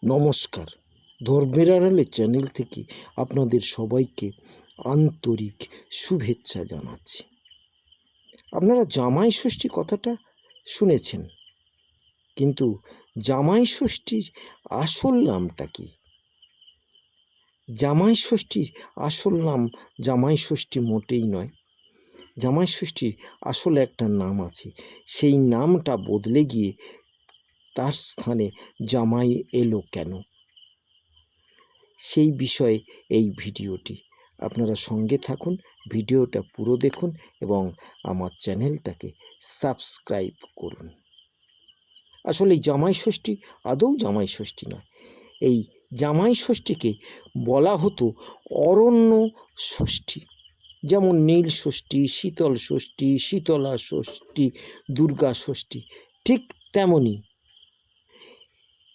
নমস্কার, ধর্মের আড়ালে চ্যানেল থেকে আপনাদের সবাইকে আন্তরিক শুভেচ্ছা জানাচ্ছি। আপনারা জামাই ষষ্ঠী কথাটা শুনেছেন, কিন্তু জামাই ষষ্ঠীর আসল নামটা কি? জামাই ষষ্ঠীর আসল নাম জামাই ষষ্ঠী মোটেই নয়। জামাই ষষ্ঠীর আসলে একটা নাম আছে, সেই নামটা বদলে গিয়ে তার স্থানে জামাই এলো কেন, সেই বিষয়ে এই ভিডিওটি। আপনারা সঙ্গে থাকুন, ভিডিওটা পুরো দেখুন এবং আমার চ্যানেলটাকে সাবস্ক্রাইব করুন। আসলে এই জামাই ষষ্ঠী আদৌ জামাই ষষ্ঠী নয়। এই জামাই ষষ্ঠীকে বলা হতো অরণ্য ষষ্ঠী, যেমন নীল ষষ্ঠী, শীতল ষষ্ঠী, শীতলা ষষ্ঠী, দুর্গা ষষ্ঠী, ঠিক তেমনই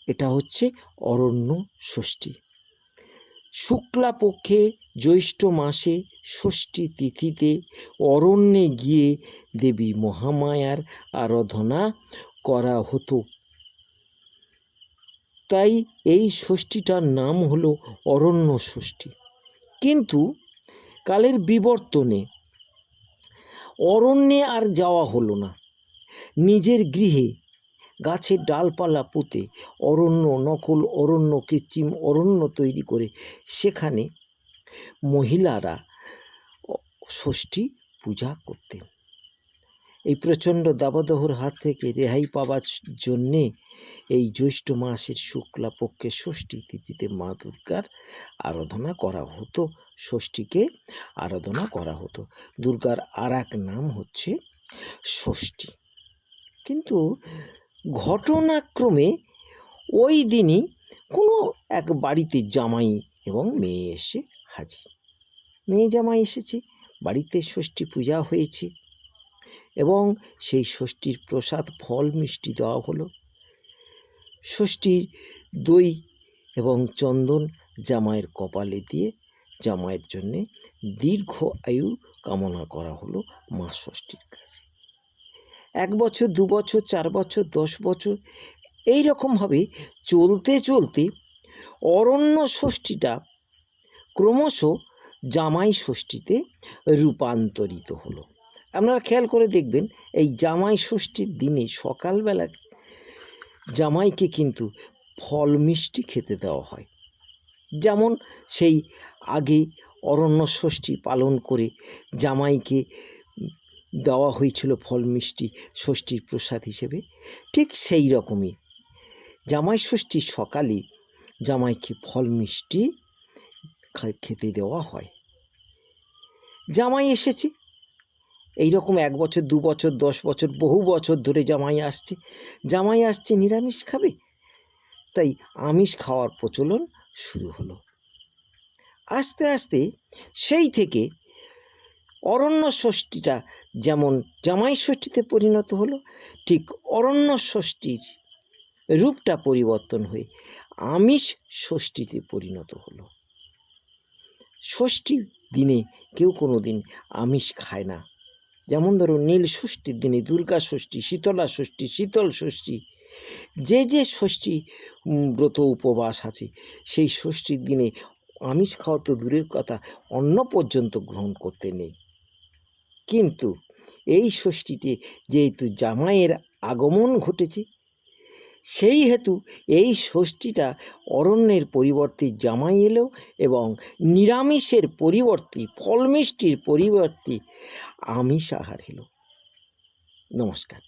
এটা হচ্ছে অরণ্য ষষ্ঠী। শুক্লাপক্ষে জ্যৈষ্ঠ মাসে ষষ্ঠী তিথিতে অরণ্যে গিয়ে দেবী মহামায়ার আরাধনা করা হতো, তাই এই ষষ্ঠীটার নাম হলো অরণ্য ষষ্ঠী। কিন্তু কালের বিবর্তনে অরণ্যে আর যাওয়া হলো না। নিজের গৃহে গাছের ডালপালা পুঁতে অরণ্য, নকল অরণ্য, কৃত্রিম অরণ্য তৈরি করে সেখানে মহিলারা ষষ্ঠী পূজা করতেন। এই প্রচণ্ড দাবদাহর হাত থেকে রেহাই পাওয়ার জন্যে এই জ্যৈষ্ঠ মাসের শুক্লা পক্ষে ষষ্ঠী তিথিতে মা দুর্গার আরাধনা করা হতো। ষষ্ঠীকে আরাধনা করা হতো। দুর্গার আর এক নাম হচ্ছে ষষ্ঠী। কিন্তু ঘটনাক্রমে ওই দিনই কোনো এক বাড়িতে জামাই এবং মেয়ে এসে হাজির। মেয়ে জামাই এসেছে, বাড়িতে ষষ্ঠী পূজা হয়েছে এবং সেই ষষ্ঠীর প্রসাদ ফল মিষ্টি দেওয়া হলো। ষষ্ঠীর দই এবং চন্দন জামাইয়ের কপালে দিয়ে জামাইয়ের জন্যে দীর্ঘ আয়ু কামনা করা হলো মা ষষ্ঠীর কাছে। 1 বছর, 2 বছর, 4 বছর, 10 বছর এই রকমভাবে চলতে চলতে অরণ্য ষষ্ঠীটা ক্রমশ জামাই ষষ্ঠীতে রূপান্তরিত হলো। আপনারা খেয়াল করে দেখবেন, এই জামাই ষষ্ঠীর দিনে সকালবেলা জামাইকে কিন্তু ফল মিষ্টি খেতে দেওয়া হয়। যেমন সেই আগে অরণ্য ষষ্ঠী পালন করে জামাইকে দেওয়া হয়েছিল ফল মিষ্টি ষষ্ঠীর প্রসাদ হিসেবে, ঠিক সেই রকমই জামাই ষষ্ঠীর সকালে জামাইকে ফল মিষ্টি খেতে দেওয়া হয়। জামাই এসেছে, এই রকম 1 বছর, 2 বছর, 10 বছর, বহু বছর ধরে জামাই আসছে। জামাই আসছে নিরামিষ খাবে, তাই আমিষ খাওয়ার প্রচলন শুরু হলো। আস্তে আস্তে সেই থেকে অরণ্য ষষ্ঠীটা যেমন জামাই ষষ্ঠীতে পরিণত হলো, ঠিক অরণ্য ষষ্ঠীর রূপটা পরিবর্তন হয়ে আমিষ ষষ্ঠীতে পরিণত হলো। ষষ্ঠীর দিনে কেউ কোনো দিন আমিষ খায় না। যেমন ধরুন নীল ষষ্ঠীর দিনে দুর্গা ষষ্ঠী, শীতলা ষষ্ঠী, শীতল ষষ্ঠী, যে ষষ্ঠী ব্রত উপবাস আছে, সেই ষষ্ঠীর দিনে আমিষ খাওয়া তো দূরের কথা, অন্ন পর্যন্ত গ্রহণ করতে নেই। কিন্তু এই ষষ্ঠীতে যেহেতু জামাইয়ের আগমন ঘটেছে, সেই হেতু এই ষষ্ঠীটা অরণ্যের পরিবর্তে জামাই এলো এবং নিরামিষের পরিবর্তে, ফল মিষ্টির পরিবর্তে আমিষ আহার এলো। নমস্কার।